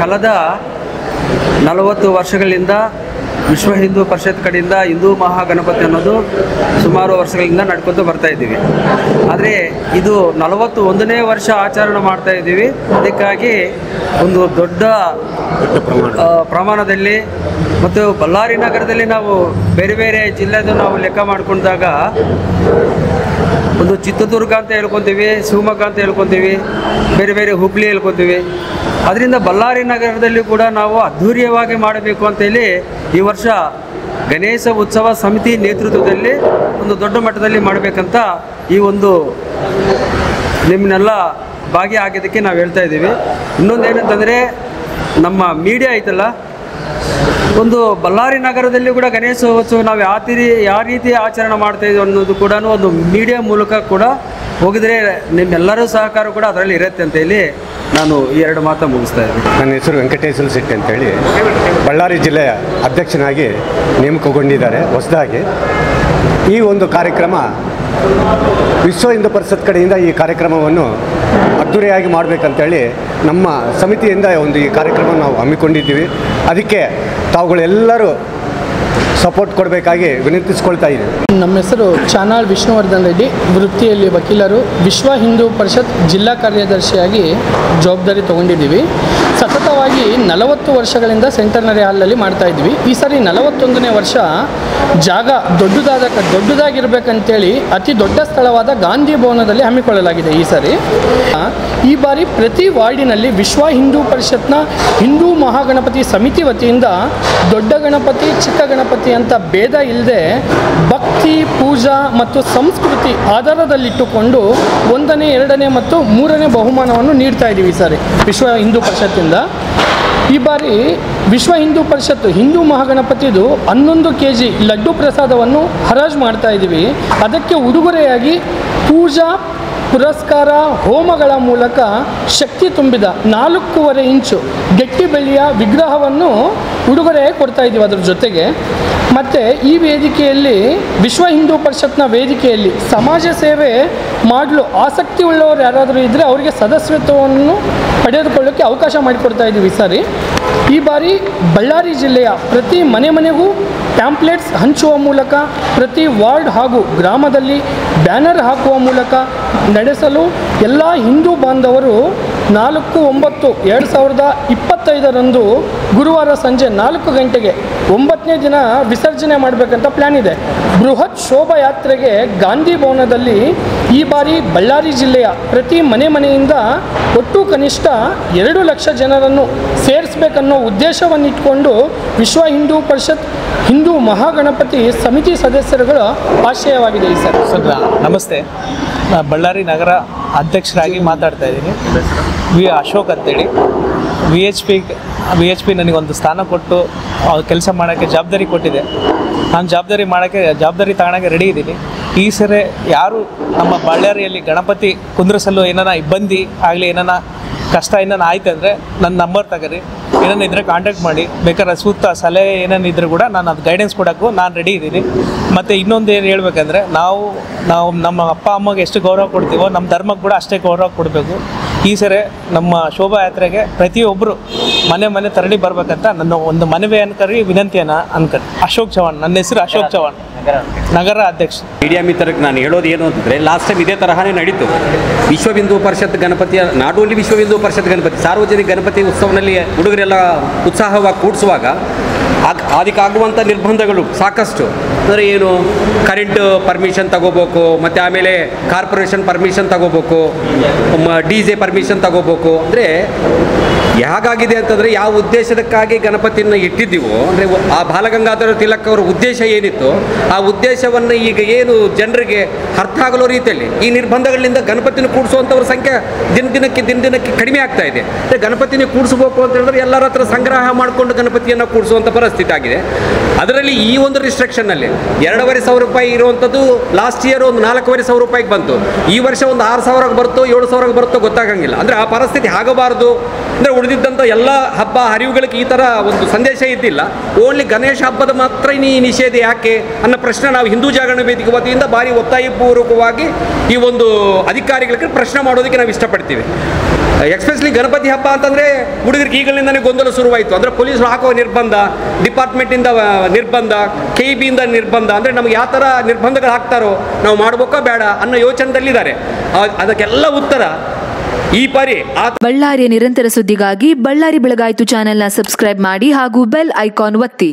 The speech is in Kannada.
ಕಳೆದ 40 ವರ್ಷಗಳಿಂದ ವಿಶ್ವ ಹಿಂದೂ ಪರಿಷತ್ ಕಡೆಯಿಂದ ಹಿಂದೂ ಮಹಾಗಣಪತಿ ಅನ್ನೋದು ಸುಮಾರು ವರ್ಷಗಳಿಂದ ನಡ್ಕೊತ ಬರ್ತಾ ಇದ್ದೀವಿ. ಆದರೆ ಇದು 41ನೇ ವರ್ಷ ಆಚರಣೆ ಮಾಡ್ತಾ ಇದ್ದೀವಿ. ಅದಕ್ಕಾಗಿ ಒಂದು ದೊಡ್ಡ ಪ್ರಮಾಣದಲ್ಲಿ ಮತ್ತು ಬಳ್ಳಾರಿ ನಗರದಲ್ಲಿ ನಾವು ಬೇರೆ ಬೇರೆ ಜಿಲ್ಲೆದು ನಾವು ಲೆಕ್ಕ ಮಾಡಿಕೊಂಡಾಗ ಒಂದು ಚಿತ್ರದುರ್ಗ ಅಂತ ಹೇಳ್ಕೊತೀವಿ, ಶಿವಮೊಗ್ಗ ಅಂತ ಹೇಳ್ಕೊತೀವಿ, ಬೇರೆ ಬೇರೆ ಹುಬ್ಳಿ ಹೇಳ್ಕೊತೀವಿ. ಅದರಿಂದ ಬಳ್ಳಾರಿ ನಗರದಲ್ಲಿ ಕೂಡ ನಾವು ಅದ್ಧೂರಿಯವಾಗಿ ಮಾಡಬೇಕು ಅಂತೇಳಿ ಈ ವರ್ಷ ಗಣೇಶ ಉತ್ಸವ ಸಮಿತಿ ನೇತೃತ್ವದಲ್ಲಿ ಒಂದು ದೊಡ್ಡ ಮಟ್ಟದಲ್ಲಿ ಮಾಡಬೇಕಂತ ಈ ಒಂದು ನಿಮ್ಮನ್ನೆಲ್ಲ ಭಾಗಿಯಾಗಿದ್ದಕ್ಕೆ ನಾವು ಹೇಳ್ತಾ ಇದ್ದೀವಿ. ಇನ್ನೊಂದೇನಂತಂದರೆ ನಮ್ಮ ಮೀಡಿಯಾ ಐತಲ್ಲ, ಒಂದು ಬಳ್ಳಾರಿ ನಗರದಲ್ಲಿ ಕೂಡ ಗಣೇಶೋತ್ಸವ ನಾವು ಯಾವ ರೀತಿ ಆಚರಣೆ ಮಾಡ್ತಾ ಇದ್ದೀವಿ ಅನ್ನೋದು ಕೂಡ ಒಂದು ಮೀಡಿಯಾ ಮೂಲಕ ಕೂಡ ಹೋಗಿದ್ರೆ ನಿಮ್ಮೆಲ್ಲರೂ ಸಹಕಾರ ಕೂಡ ಅದರಲ್ಲಿ ಇರುತ್ತೆ ಅಂತ ಹೇಳಿ ನಾನು ಈ 2 ಮಾತು ಮುಗಿಸ್ತಾ ಇದ್ದೀನಿ. ನನ್ನ ಹೆಸರು ವೆಂಕಟೇಶ್ವರ ಶೆಟ್ಟಿ ಅಂತೇಳಿ ಬಳ್ಳಾರಿ ಜಿಲ್ಲೆಯ ಅಧ್ಯಕ್ಷನಾಗಿ ನೇಮಕಗೊಂಡಿದ್ದಾರೆ ಹೊಸದಾಗಿ. ಈ ಒಂದು ಕಾರ್ಯಕ್ರಮ ವಿಶ್ವ ಹಿಂದೂ ಪರಿಷತ್ ಕಡೆಯಿಂದ ಈ ಕಾರ್ಯಕ್ರಮವನ್ನು ಅದ್ದೂರಿಯಾಗಿ ಮಾಡಬೇಕಂತೇಳಿ ನಮ್ಮ ಸಮಿತಿಯಿಂದ ಈ ಕಾರ್ಯಕ್ರಮ ನಾವು ಹಮ್ಮಿಕೊಂಡಿದ್ದೀವಿ. ಅದಕ್ಕೆ ತಾವುಗಳೆಲ್ಲರೂ ಸಪೋರ್ಟ್ ಕೊಡಬೇಕಾಗಿ ವಿನಂತಿಸ್ಕೊಳ್ತಾ ಇದ್ದೀವಿ. ನಮ್ಮ ಹೆಸರು ಚಾನಾಳ್ ವಿಷ್ಣುವರ್ಧನ್ ರೆಡ್ಡಿ, ವೃತ್ತಿಯಲ್ಲಿ ವಕೀಲರು, ವಿಶ್ವ ಹಿಂದೂ ಪರಿಷತ್ ಜಿಲ್ಲಾ ಕಾರ್ಯದರ್ಶಿಯಾಗಿ ಜವಾಬ್ದಾರಿ ತೊಗೊಂಡಿದ್ದೀವಿ. ಸತತವಾಗಿ 40 ವರ್ಷಗಳಿಂದ ಸೆಂಟರ್ನರಿ ಹಾಲಲ್ಲಿ ಮಾಡ್ತಾ ಇದ್ವಿ. ಈ ಸಾರಿ 41ನೇ ವರ್ಷ ಜಾಗ ದೊಡ್ಡದಾಗಿರ್ಬೇಕಂತೇಳಿ ಅತಿ ದೊಡ್ಡ ಸ್ಥಳವಾದ ಗಾಂಧಿ ಭವನದಲ್ಲಿ ಹಮ್ಮಿಕೊಳ್ಳಲಾಗಿದೆ. ಈ ಬಾರಿ ಪ್ರತಿ ವಾರ್ಡಿನಲ್ಲಿ ವಿಶ್ವ ಹಿಂದೂ ಪರಿಷತ್ನ ಹಿಂದೂ ಮಹಾಗಣಪತಿ ಸಮಿತಿ ವತಿಯಿಂದ ದೊಡ್ಡ ಗಣಪತಿ ಚಿಕ್ಕ ಗಣಪತಿ ಅಂತ ಭೇದ ಇಲ್ಲದೆ ಭಕ್ತಿ ಪೂಜಾ ಮತ್ತು ಸಂಸ್ಕೃತಿ ಆಧಾರದಲ್ಲಿಟ್ಟುಕೊಂಡು 1ನೇ 2ನೇ ಮತ್ತು 3ನೇ ಬಹುಮಾನವನ್ನು ನೀಡ್ತಾ ಇದ್ದೀವಿ. ಈ ಸಾರಿ ವಿಶ್ವ ಹಿಂದೂ ಪರಿಷತ್ತಿಂದ ಈ ಬಾರಿ ವಿಶ್ವ ಹಿಂದೂ ಪರಿಷತ್ತು ಹಿಂದೂ ಮಹಾಗಣಪತಿದು 11 kg ಲಡ್ಡು ಪ್ರಸಾದವನ್ನು ಹರಾಜು ಮಾಡ್ತಾ ಇದ್ದೀವಿ. ಅದಕ್ಕೆ ಉಡುಗೊರೆಯಾಗಿ ಪೂಜಾ ಪುರಸ್ಕಾರ ಹೋಮಗಳ ಮೂಲಕ ಶಕ್ತಿ ತುಂಬಿದ 4.5 ಇಂಚು ಗಟ್ಟಿ ಬೆಳ್ಳಿಯ ವಿಗ್ರಹವನ್ನು ಉಡುಗೊರೆ ಕೊಡ್ತಾ ಇದ್ದೀವಿ. ಅದರ ಜೊತೆಗೆ ಮತ್ತು ಈ ವೇದಿಕೆಯಲ್ಲಿ ವಿಶ್ವ ಹಿಂದೂ ಪರಿಷತ್ನ ವೇದಿಕೆಯಲ್ಲಿ ಸಮಾಜ ಸೇವೆ ಮಾಡಲು ಆಸಕ್ತಿ ಉಳ್ಳವರು ಯಾರಾದರೂ ಇದ್ದರೆ ಅವರಿಗೆ ಸದಸ್ಯತ್ವವನ್ನು ಪಡೆದುಕೊಳ್ಳೋಕ್ಕೆ ಅವಕಾಶ ಮಾಡಿಕೊಡ್ತಾ ಇದ್ದೀವಿ. ಈ ಬಾರಿ ಬಳ್ಳಾರಿ ಜಿಲ್ಲೆಯ ಪ್ರತಿ ಮನೆಗೂ ಪ್ಯಾಂಪ್ಲೆಟ್ಸ್ ಹಂಚುವ ಮೂಲಕ, ಪ್ರತಿ ವಾರ್ಡ್ ಹಾಗೂ ಗ್ರಾಮದಲ್ಲಿ ಬ್ಯಾನರ್ ಹಾಕುವ ಮೂಲಕ ನಡೆಸಲು ಎಲ್ಲ ಹಿಂದೂ ಬಾಂಧವರು 4/9/2025 ಗುರುವಾರ ಸಂಜೆ 4 ಗಂಟೆಗೆ 9ನೇ ದಿನ ವಿಸರ್ಜನೆ ಮಾಡಬೇಕಂತ ಪ್ಲ್ಯಾನ್ ಇದೆ. ಬೃಹತ್ ಶೋಭಾಯಾತ್ರೆಗೆ ಗಾಂಧಿ ಭವನದಲ್ಲಿ ಈ ಬಾರಿ ಬಳ್ಳಾರಿ ಜಿಲ್ಲೆಯ ಪ್ರತಿ ಮನೆಯಿಂದ ಒಟ್ಟು ಕನಿಷ್ಠ 2 ಲಕ್ಷ ಜನರನ್ನು ಸೇರಿಸಬೇಕನ್ನೋ ಉದ್ದೇಶವನ್ನಿಟ್ಕೊಂಡು ವಿಶ್ವ ಹಿಂದೂ ಪರಿಷತ್ ಹಿಂದೂ ಮಹಾಗಣಪತಿ ಸಮಿತಿ ಸದಸ್ಯರುಗಳ ಆಶಯವಾಗಿದೆ. ಸರ್ ನಮಸ್ತೆ, ಬಳ್ಳಾರಿ ನಗರ ಅಧ್ಯಕ್ಷರಾಗಿ ಮಾತಾಡ್ತಾ ಇದ್ದೀನಿ. ಅಶೋಕ್ ಅಂತೇಳಿ ವಿ ಎಚ್ ಪಿ ನನಗೊಂದು ಸ್ಥಾನ ಕೊಟ್ಟು ಕೆಲಸ ಮಾಡೋಕ್ಕೆ ಜವಾಬ್ದಾರಿ ಕೊಟ್ಟಿದೆ. ನಾನು ಜವಾಬ್ದಾರಿ ತಗೊಳ್ಳೋಕ್ಕೆ ರೆಡಿ ಇದ್ದೀನಿ. ಈ ಸರಿ ಯಾರು ನಮ್ಮ ಬಳ್ಳಾರಿಯಲ್ಲಿ ಗಣಪತಿ ಕುಂದ್ರಿಸಲು ಏನಾನ ಇಬ್ಬಂದಿ ಆಗಲಿ, ಏನಾನ ಕಷ್ಟ ಆಯ್ತು ಅಂದರೆ ನನ್ನ ನಂಬರ್ ತಗೋರಿ, ಇದ್ದರೆ ಕಾಂಟ್ಯಾಕ್ಟ್ ಮಾಡಿ. ಬೇಕಾದ್ರೆ ಸೂಕ್ತ ಸಲಹೆ ಏನೇನಿದ್ರು ಕೂಡ ನಾನು ಅದು ಗೈಡೆನ್ಸ್ ಕೊಡೋಕ್ಕೂ ನಾನು ರೆಡಿ ಇದ್ದೀನಿ. ಮತ್ತು ಇನ್ನೊಂದು ಏನು ಹೇಳ್ಬೇಕಂದ್ರೆ, ನಾವು ನಮ್ಮ ಅಪ್ಪ ಅಮ್ಮಗೆ ಎಷ್ಟು ಗೌರವ ಕೊಡ್ತೀವೋ ನಮ್ಮ ಧರ್ಮಕ್ಕೆ ಕೂಡ ಅಷ್ಟೇ ಗೌರವ ಕೊಡಬೇಕು. ಈ ಸರಿ ನಮ್ಮ ಶೋಭಾಯಾತ್ರೆಗೆ ಪ್ರತಿಯೊಬ್ಬರು ಮನೆ ತೆರಳಿ ಬರಬೇಕಂತ ನನ್ನ ಒಂದು ಮನವಿ ವಿನಂತಿಯನ್ನು ಅನ್ಕರಿ. ಅಶೋಕ್ ಚವಾಣ್, ನನ್ನ ಹೆಸರು ಅಶೋಕ್ ಚವಾಣ್, ನಗರ ಅಧ್ಯಕ್ಷ. ಮೀಡಿಯಾ ಮಿತ್ರಕ್ಕೆ ನಾನು ಹೇಳೋದು ಏನು ಅಂತಂದರೆ, ಲಾಸ್ಟ್ ಟೈಮ್ ಇದೇ ತರಹನೇ ನಡೀತು. ವಿಶ್ವ ಹಿಂದೂ ಪರಿಷತ್ ಗಣಪತಿಯ ನಾಟ್ ಓನ್ಲಿ ವಿಶ್ವ ಹಿಂದೂ ಪರಿಷತ್ ಗಣಪತಿ ಸಾರ್ವಜನಿಕ ಗಣಪತಿ ಉತ್ಸವದಲ್ಲಿ ಹುಡುಗರೆಲ್ಲ ಉತ್ಸಾಹವಾಗಿ ಕೂಡಿಸುವಾಗ ಅದಕ್ಕಾಗುವಂಥ ನಿರ್ಬಂಧಗಳು ಸಾಕಷ್ಟು. ಅಂದರೆ ಏನು, ಕರೆಂಟ್ ಪರ್ಮಿಷನ್ ತಗೋಬೇಕು, ಮತ್ತು ಆಮೇಲೆ ಕಾರ್ಪೊರೇಷನ್ ಪರ್ಮಿಷನ್ ತಗೋಬೇಕು, DJ ಪರ್ಮಿಷನ್ ತಗೋಬೇಕು. ಅಂದರೆ ಹೇಗಾಗಿದೆ ಅಂತಂದರೆ, ಯಾವ ಉದ್ದೇಶಕ್ಕಾಗಿ ಗಣಪತಿಯನ್ನು ಇಟ್ಟಿದ್ದೀವೋ, ಅಂದರೆ ಆ ಬಾಲಗಂಗಾಧರ ತಿಲಕ್ ಅವರ ಉದ್ದೇಶ ಏನಿತ್ತು, ಆ ಉದ್ದೇಶವನ್ನು ಈಗ ಏನು ಜನರಿಗೆ ಅರ್ಥ ಆಗಲೋ ರೀತಿಯಲ್ಲಿ ಈ ನಿರ್ಬಂಧಗಳಿಂದ ಗಣಪತಿನ ಕೂಡಿಸುವಂಥವ್ರ ಸಂಖ್ಯೆ ದಿನದಿನಕ್ಕೆ ಕಡಿಮೆ ಆಗ್ತಾ ಇದೆ. ಅಂದರೆ ಗಣಪತಿನ ಕೂಡಿಸ್ಬೇಕು ಅಂತ ಹೇಳಿದ್ರೆ ಎಲ್ಲರ ಹತ್ರ ಸಂಗ್ರಹ ಮಾಡಿಕೊಂಡು ಗಣಪತಿಯನ್ನು ಕೂಡಿಸುವಂಥ ಪರಿಸ್ಥಿತಿ ಆಗಿದೆ. ಅದರಲ್ಲಿ ಈ ಒಂದು ರಿಸ್ಟ್ರಿಕ್ಷನ್ನಲ್ಲಿ 2,500 ರೂಪಾಯಿ ಇರುವಂಥದ್ದು ಲಾಸ್ಟ್ ಇಯರ್ ಒಂದು 4,500 ರೂಪಾಯಿಗೆ ಬಂತು. ಈ ವರ್ಷ ಒಂದು 6,000ಕ್ಕೆ ಬರುತ್ತೋ 7,000ಕ್ಕೆ ಬರುತ್ತೋ ಗೊತ್ತಾಗಂಗಿಲ್ಲ. ಅಂದರೆ ಆ ಪರಿಸ್ಥಿತಿ ಆಗಬಾರ್ದು. ಅಂದರೆ ಉಳಿದಿದ್ದಂಥ ಎಲ್ಲ ಹಬ್ಬ ಹರಿವುಗಳಿಗೆ ಈ ಥರ ಒಂದು ಸಂದೇಶ ಇದ್ದಿಲ್ಲ. ಓನ್ಲಿ ಗಣೇಶ ಹಬ್ಬದ ಮಾತ್ರ ಈ ನಿಷೇಧ ಯಾಕೆ ಅನ್ನೋ ಪ್ರಶ್ನೆ ನಾವು ಹಿಂದೂ ಜಾಗರಣ ವೇದಿಕೆ ವತಿಯಿಂದ ಭಾರಿ ಒತ್ತಾಯಪೂರ್ವಕವಾಗಿ ಈ ಒಂದು ಅಧಿಕಾರಿಗಳಿಗೆ ಪ್ರಶ್ನೆ ಮಾಡೋದಕ್ಕೆ ನಾವು ಇಷ್ಟಪಡ್ತೀವಿ. ಎಕ್ಸ್ಪೆಷಲಿ ಗಣಪತಿ ಹಬ್ಬ ಅಂತಂದರೆ ಹುಡುಗರಿಗೆ ಈಗಲಿಂದನೇ ಗೊಂದಲ ಶುರುವಾಯಿತು. ಅಂದರೆ ಪೊಲೀಸರು ಹಾಕುವ ನಿರ್ಬಂಧ, ಡಿಪಾರ್ಟ್ಮೆಂಟಿಂದ ನಿರ್ಬಂಧ, KEBಯಿಂದ ನಿರ್ಬಂಧ, ಅಂದರೆ ನಮ್ಗೆ ಯಾವ ಥರ ನಿರ್ಬಂಧಗಳು ಹಾಕ್ತಾರೋ ನಾವು ಮಾಡ್ಬೇಕೋ ಬೇಡ ಅನ್ನೋ ಯೋಚನೆದಲ್ಲಿದ್ದಾರೆ. ಅದಕ್ಕೆಲ್ಲ ಉತ್ತರ ಈ ಬಾರಿ ಬಳ್ಳಾರಿಯ ನಿರಂತರ ಸುದ್ದಿಗಾಗಿ ಬಳ್ಳಾರಿ ಬೆಳಗಾಯಿತು ಚಾನೆಲ್ನ ಸಬ್ಸ್ಕ್ರೈಬ್ ಮಾಡಿ ಹಾಗೂ ಬೆಲ್ ಐಕಾನ್ ಒತ್ತಿ.